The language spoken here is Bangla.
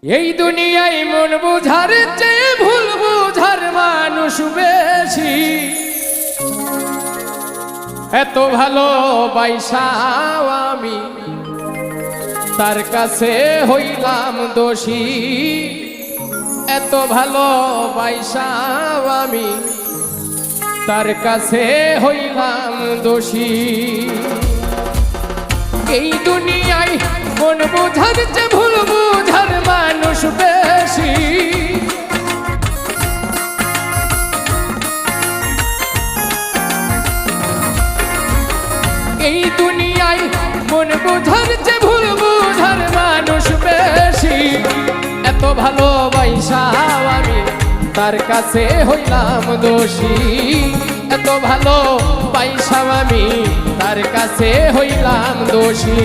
এই দুনিয়ায় মন বুঝার চেয়ে ভুল বুঝার মানুষ বেশি। এত ভালোবাসাও আমি তার কাছে হইলাম দোষী। এত ভালোবাসাও আমি তার কাছে হইলাম দোষী। এই দুনিয়ায় মন বুঝার চেয়ে ভুল বুঝার মানুষ বেশি। এই দুনিয়ায় মন বুঝার চেয়ে ভুল বুঝার মানুষ বেশি। এত ভালোবাসাও আমি তার কাছে হইলাম দোষী। এত ভালোবাসাও আমি তার কাছে হইলাম দোষী।